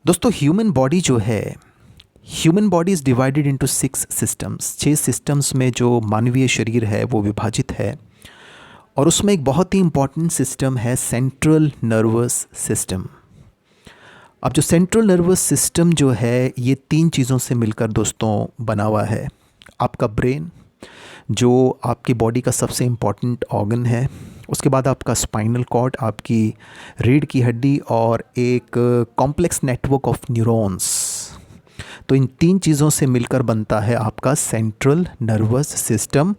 दोस्तों human body जो है, human body is divided into 6 systems. 6 systems में जो मानवीय शरीर है वो विभाजित है। और उसमें एक बहुत ही इम्पॉर्टेंट सिस्टम है सेंट्रल नर्वस सिस्टम। अब जो सेंट्रल नर्वस सिस्टम जो है ये 3 चीज़ों से मिलकर दोस्तों बना हुआ है। आपका ब्रेन जो आपकी बॉडी का सबसे इम्पॉर्टेंट ऑर्गन है, उसके बाद आपका स्पाइनल कॉर्ड, आपकी रीढ़ की हड्डी, और एक कॉम्प्लेक्स नेटवर्क ऑफ न्यूरॉन्स। तो इन 3 चीज़ों से मिलकर बनता है आपका सेंट्रल नर्वस सिस्टम।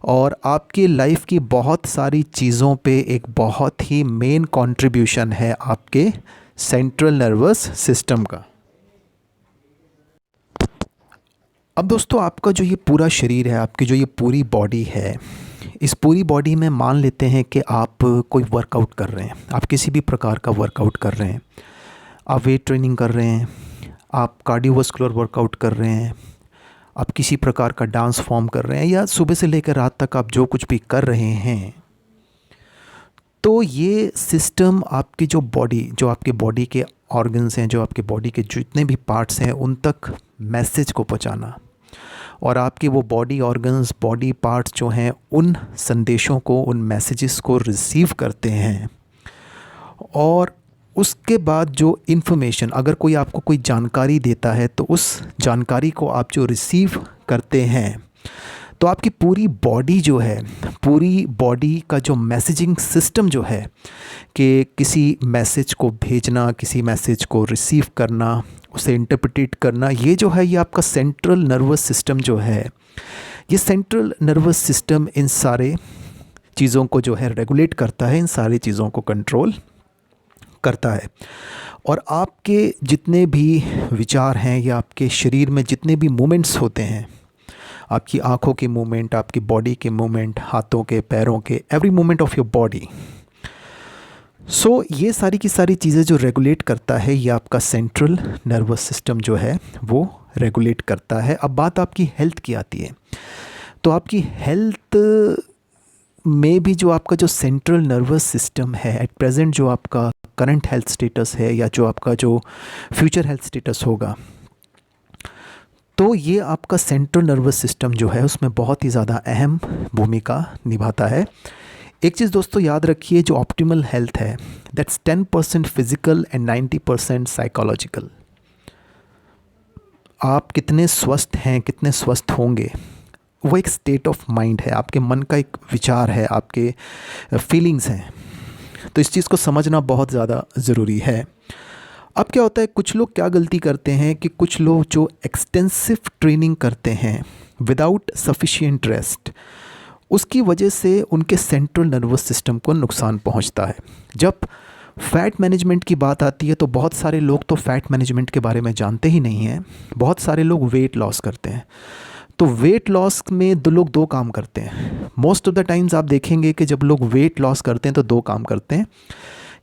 और आपकी लाइफ की बहुत सारी चीज़ों पे एक बहुत ही मेन कंट्रीब्यूशन है आपके सेंट्रल नर्वस सिस्टम का। अब दोस्तों आपका जो ये पूरा शरीर है, आपकी जो ये पूरी बॉडी है, इस पूरी बॉडी में मान लेते हैं कि आप कोई वर्कआउट कर रहे हैं, आप किसी भी प्रकार का वर्कआउट कर रहे हैं, आप वेट ट्रेनिंग कर रहे हैं, आप कार्डियोवास्कुलर वर्कआउट कर रहे हैं, आप किसी प्रकार का डांस फॉर्म कर रहे हैं, या सुबह से लेकर रात तक आप जो कुछ भी कर रहे हैं, तो ये सिस्टम आपकी जो बॉडी, जो आपके बॉडी के ऑर्गन्स हैं, जो आपके बॉडी के जितने भी पार्ट्स हैं, उन तक मैसेज को पहुंचाना, और आपके वो बॉडी ऑर्गन्स, बॉडी पार्ट्स जो हैं, उन संदेशों को, उन मैसेजेस को रिसीव करते हैं। और उसके बाद जो इन्फॉर्मेशन, अगर कोई आपको कोई जानकारी देता है तो उस जानकारी को आप जो रिसीव करते हैं, तो आपकी पूरी बॉडी जो है, पूरी बॉडी का जो मैसेजिंग सिस्टम जो है, कि किसी मैसेज को भेजना, किसी मैसेज को रिसीव करना, उसे इंटरप्रिटेट करना, ये जो है, ये आपका सेंट्रल नर्वस सिस्टम जो है, ये सेंट्रल नर्वस सिस्टम इन सारे चीज़ों को जो है रेगुलेट करता है, इन सारी चीज़ों को कंट्रोल करता है। और आपके जितने भी विचार हैं, या आपके शरीर में जितने भी मूवमेंट्स होते हैं, आपकी आँखों के मूवमेंट, आपकी बॉडी के मूवमेंट, हाथों के, पैरों के, every movement of your body, so ये सारी की सारी चीज़ें जो रेगुलेट करता है, ये आपका सेंट्रल नर्वस सिस्टम जो है वो रेगुलेट करता है। अब बात आपकी हेल्थ की आती है, तो आपकी हेल्थ में भी जो आपका जो सेंट्रल नर्वस सिस्टम है, एट प्रेजेंट जो आपका करंट हेल्थ स्टेटस है, या जो आपका जो फ्यूचर हेल्थ स्टेटस होगा, तो ये आपका सेंट्रल नर्वस सिस्टम जो है उसमें बहुत ही ज़्यादा अहम भूमिका निभाता है। एक चीज़ दोस्तों याद रखिए, जो ऑप्टिमल हेल्थ है, दैट्स 10% फिजिकल एंड 90% साइकोलॉजिकल। आप कितने स्वस्थ हैं, कितने स्वस्थ होंगे, वो एक स्टेट ऑफ माइंड है, आपके मन का एक विचार है, आपके फीलिंग्स हैं। तो इस चीज़ को समझना बहुत ज़्यादा ज़रूरी है। अब क्या होता है, कुछ लोग क्या गलती करते हैं कि कुछ लोग जो एक्सटेंसिव ट्रेनिंग करते हैं विदाउट सफिशिएंट रेस्ट, उसकी वजह से उनके सेंट्रल नर्वस सिस्टम को नुकसान पहुंचता है। जब फ़ैट मैनेजमेंट की बात आती है, तो बहुत सारे लोग तो फ़ैट मैनेजमेंट के बारे में जानते ही नहीं हैं। बहुत सारे लोग वेट लॉस करते हैं, तो वेट लॉस में लोग 2 काम करते हैं। मोस्ट ऑफ द टाइम्स आप देखेंगे कि जब लोग वेट लॉस करते हैं तो 2 काम करते हैं,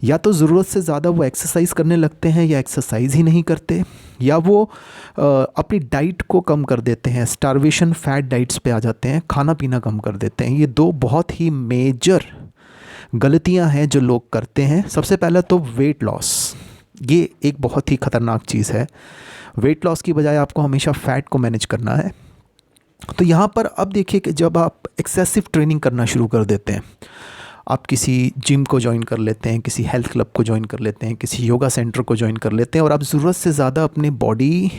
या तो ज़रूरत से ज़्यादा वो एक्सरसाइज करने लगते हैं, या एक्सरसाइज ही नहीं करते, या वो अपनी डाइट को कम कर देते हैं, स्टारवेशन फैट डाइट्स पे आ जाते हैं, खाना पीना कम कर देते हैं। ये 2 बहुत ही मेजर गलतियां हैं जो लोग करते हैं। सबसे पहला तो वेट लॉस, ये एक बहुत ही ख़तरनाक चीज़ है। वेट लॉस की बजाय आपको हमेशा फ़ैट को मैनेज करना है। तो यहाँ पर अब देखिए कि जब आप एक्सेसिव ट्रेनिंग करना शुरू कर देते हैं, आप किसी जिम को ज्वाइन कर लेते हैं, किसी हेल्थ क्लब को ज्वाइन कर लेते हैं, किसी योगा सेंटर को ज्वाइन कर लेते हैं, और आप ज़रूरत से ज़्यादा अपने बॉडी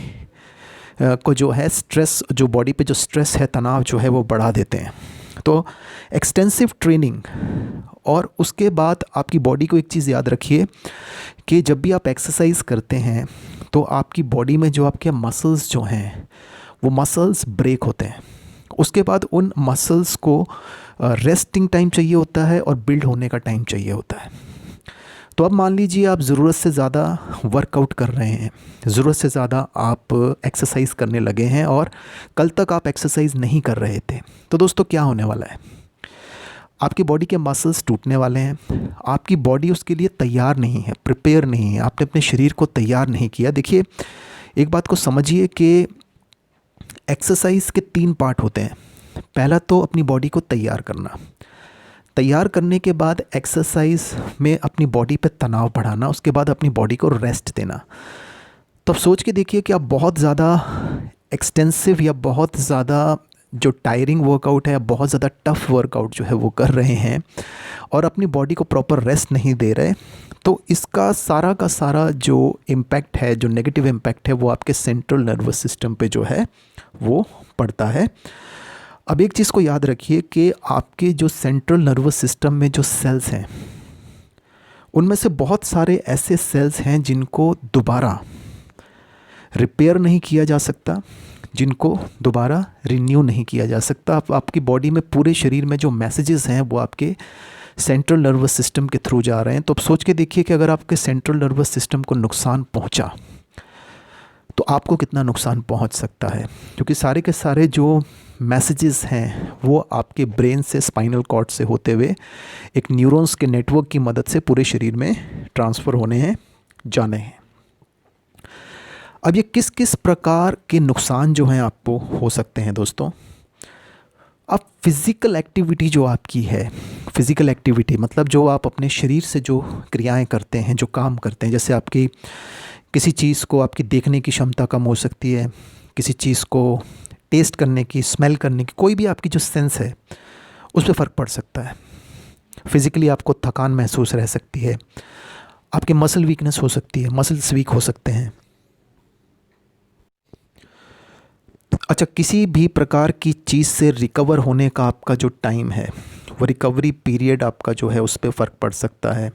को जो है स्ट्रेस, जो बॉडी पे जो स्ट्रेस है, तनाव जो है वो बढ़ा देते हैं। तो एक्सटेंसिव ट्रेनिंग, और उसके बाद आपकी बॉडी को एक चीज़ याद रखिए कि जब भी आप एक्सरसाइज करते हैं तो आपकी बॉडी में जो आपके मसल्स जो हैं, वो मसल्स ब्रेक होते हैं। उसके बाद उन मसल्स को रेस्टिंग टाइम चाहिए होता है, और बिल्ड होने का टाइम चाहिए होता है। तो अब मान लीजिए आप ज़रूरत से ज़्यादा वर्कआउट कर रहे हैं, ज़रूरत से ज़्यादा आप एक्सरसाइज करने लगे हैं, और कल तक आप एक्सरसाइज नहीं कर रहे थे, तो दोस्तों क्या होने वाला है, आपकी बॉडी के मसल्स टूटने वाले हैं। आपकी बॉडी उसके लिए तैयार नहीं है, प्रिपेयर नहीं है, आपने अपने शरीर को तैयार नहीं किया। देखिए, एक बात को समझिए कि एक्सरसाइज के 3 पार्ट होते हैं। पहला तो अपनी बॉडी को तैयार करना, तैयार करने के बाद एक्सरसाइज में अपनी बॉडी पे तनाव बढ़ाना, उसके बाद अपनी बॉडी को रेस्ट देना। तो अब सोच के देखिए कि आप बहुत ज़्यादा एक्सटेंसिव या बहुत ज़्यादा जो टायरिंग वर्कआउट है, बहुत ज़्यादा टफ वर्कआउट जो है वो कर रहे हैं और अपनी बॉडी को प्रॉपर रेस्ट नहीं दे रहे, तो इसका सारा का सारा जो इम्पैक्ट है, जो नेगेटिव इम्पैक्ट है, वो आपके सेंट्रल नर्वस सिस्टम पे जो है वो पड़ता है। अब एक चीज़ को याद रखिए कि आपके जो सेंट्रल नर्वस सिस्टम में जो सेल्स हैं, उनमें से बहुत सारे ऐसे सेल्स हैं जिनको दोबारा रिपेयर नहीं किया जा सकता, जिनको दोबारा रिन्यू नहीं किया जा सकता। आपकी बॉडी में पूरे शरीर में जो मैसेजेस हैं वो आपके सेंट्रल नर्वस सिस्टम के थ्रू जा रहे हैं। तो अब सोच के देखिए कि अगर आपके सेंट्रल नर्वस सिस्टम को नुकसान पहुंचा तो आपको कितना नुकसान पहुंच सकता है, क्योंकि सारे के सारे जो मैसेजेस हैं वो आपके ब्रेन से, स्पाइनल कॉर्ड से होते हुए एक न्यूरॉन्स के नेटवर्क की मदद से पूरे शरीर में ट्रांसफ़र होने हैं, जाने हैं। अब ये किस किस प्रकार के नुकसान जो हैं आपको हो सकते हैं दोस्तों। अब फिज़िकल एक्टिविटी जो आपकी है, फिज़िकल एक्टिविटी मतलब जो आप अपने शरीर से जो क्रियाएं करते हैं, जो काम करते हैं, जैसे आपकी किसी चीज़ को आपकी देखने की क्षमता कम हो सकती है, किसी चीज़ को टेस्ट करने की, स्मेल करने की, कोई भी आपकी जो सेंस है उस पर फ़र्क पड़ सकता है। फिज़िकली आपको थकान महसूस रह सकती है, आपके मसल वीकनेस हो सकती है, मसल्स वीक हो सकते हैं। अच्छा, किसी भी प्रकार की चीज़ से रिकवर होने का आपका जो टाइम है, वो रिकवरी पीरियड आपका जो है उस पर फ़र्क पड़ सकता है।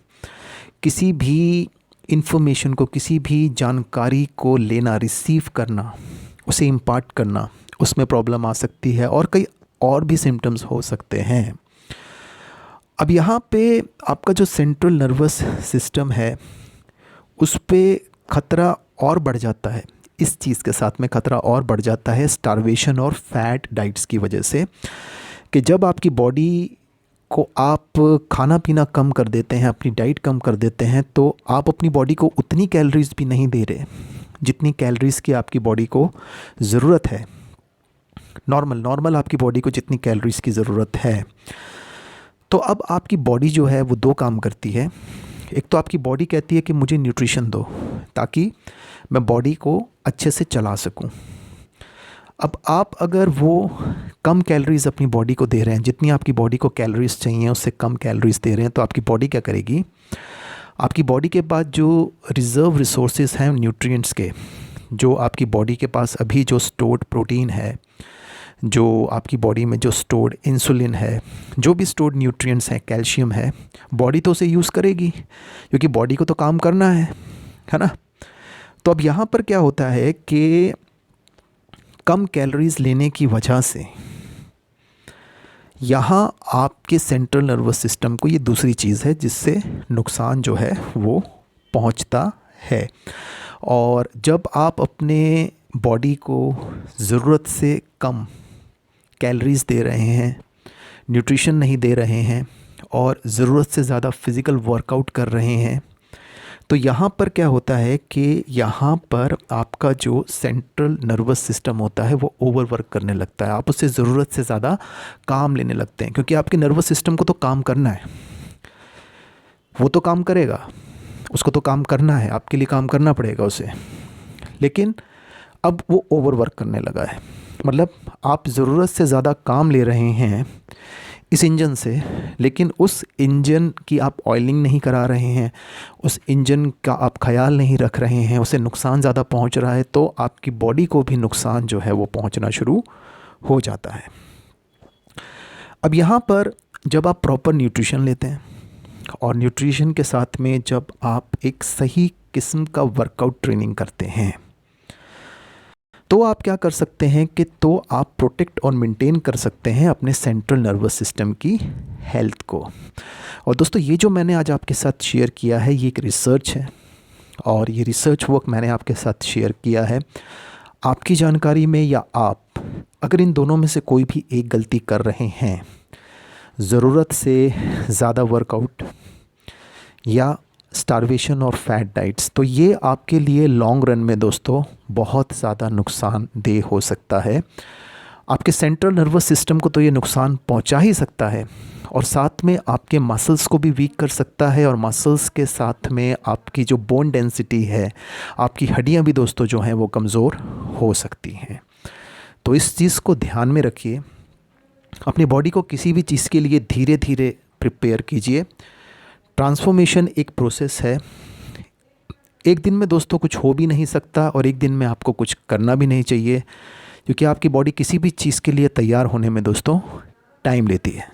किसी भी इन्फॉर्मेशन को, किसी भी जानकारी को लेना, रिसीव करना, उसे इम्पार्ट करना, उसमें प्रॉब्लम आ सकती है और कई और भी सिम्टम्स हो सकते हैं। अब यहाँ पे आपका जो सेंट्रल नर्वस सिस्टम है उस पे खतरा और बढ़ जाता है। इस चीज़ के साथ में खतरा और बढ़ जाता है स्टारवेशन और फैट डाइट्स की वजह से, कि जब आपकी बॉडी को आप खाना पीना कम कर देते हैं, अपनी डाइट कम कर देते हैं, तो आप अपनी बॉडी को उतनी कैलोरीज भी नहीं दे रहे जितनी कैलोरीज़ की आपकी बॉडी को ज़रूरत है। नॉर्मल आपकी बॉडी को जितनी कैलोरीज़ की ज़रूरत है। तो अब आपकी बॉडी जो है वो दो काम करती है। एक तो आपकी बॉडी कहती है कि मुझे न्यूट्रिशन दो ताकि मैं बॉडी को अच्छे से चला सकूं। अब आप अगर वो कम कैलोरीज़ अपनी बॉडी को दे रहे हैं, जितनी आपकी बॉडी को कैलोरीज़ चाहिए उससे कम कैलोरीज़ दे रहे हैं, तो आपकी बॉडी क्या करेगी, आपकी बॉडी के पास जो रिज़र्व रिसोर्सेज हैं न्यूट्रिएंट्स के, जो आपकी बॉडी के पास अभी जो स्टोर्ड प्रोटीन है, जो आपकी बॉडी में जो स्टोर्ड इंसुलिन है, जो भी स्टोर्ड न्यूट्रिएंट्स हैं, कैल्शियम है, बॉडी तो उसे यूज़ करेगी क्योंकि बॉडी को तो काम करना है ना। तो अब यहाँ पर क्या होता है कि कम कैलोरीज लेने की वजह से यहाँ आपके सेंट्रल नर्वस सिस्टम को ये दूसरी चीज़ है जिससे नुकसान जो है वो पहुँचता है। और जब आप अपने बॉडी को ज़रूरत से कम कैलोरीज़ दे रहे हैं, न्यूट्रिशन नहीं दे रहे हैं और ज़रूरत से ज़्यादा फिज़िकल वर्कआउट कर रहे हैं, तो यहाँ पर क्या होता है कि यहाँ पर आपका जो सेंट्रल नर्वस सिस्टम होता है वो ओवरवर्क करने लगता है। आप उससे ज़रूरत से ज़्यादा काम लेने लगते हैं, क्योंकि आपके नर्वस सिस्टम को तो काम करना है, वो तो काम करेगा, उसको तो काम करना है, आपके लिए काम करना पड़ेगा उसे। लेकिन अब वो ओवरवर्क करने लगा है, मतलब आप ज़रूरत से ज़्यादा काम ले रहे हैं इस इंजन से, लेकिन उस इंजन की आप ऑयलिंग नहीं करा रहे हैं, उस इंजन का आप ख्याल नहीं रख रहे हैं, उसे नुकसान ज़्यादा पहुंच रहा है, तो आपकी बॉडी को भी नुकसान जो है वो पहुंचना शुरू हो जाता है। अब यहाँ पर जब आप प्रॉपर न्यूट्रिशन लेते हैं और न्यूट्रिशन के साथ में जब आप एक सही किस्म का वर्कआउट ट्रेनिंग करते हैं, तो आप क्या कर सकते हैं कि तो आप प्रोटेक्ट और मेंटेन कर सकते हैं अपने सेंट्रल नर्वस सिस्टम की हेल्थ को। और दोस्तों, ये जो मैंने आज आपके साथ शेयर किया है ये एक रिसर्च है, और ये रिसर्च वर्क मैंने आपके साथ शेयर किया है। आपकी जानकारी में या आप अगर इन दोनों में से कोई भी एक गलती कर रहे हैं, ज़रूरत से ज़्यादा वर्कआउट या स्टारवेशन और फैट डाइट्स, तो ये आपके लिए लॉन्ग रन में दोस्तों बहुत ज़्यादा नुकसानदेह हो सकता है। आपके सेंट्रल नर्वस सिस्टम को तो ये नुकसान पहुंचा ही सकता है, और साथ में आपके मसल्स को भी वीक कर सकता है, और मसल्स के साथ में आपकी जो बोन डेंसिटी है, आपकी हड्डियां भी दोस्तों जो हैं वो कमज़ोर हो सकती हैं। तो इस चीज़ को ध्यान में रखिए, अपनी बॉडी को किसी भी चीज़ के लिए धीरे धीरे प्रिपेयर कीजिए। ट्रांसफॉर्मेशन एक प्रोसेस है, एक दिन में दोस्तों कुछ हो भी नहीं सकता, और एक दिन में आपको कुछ करना भी नहीं चाहिए, क्योंकि आपकी बॉडी किसी भी चीज़ के लिए तैयार होने में दोस्तों टाइम लेती है।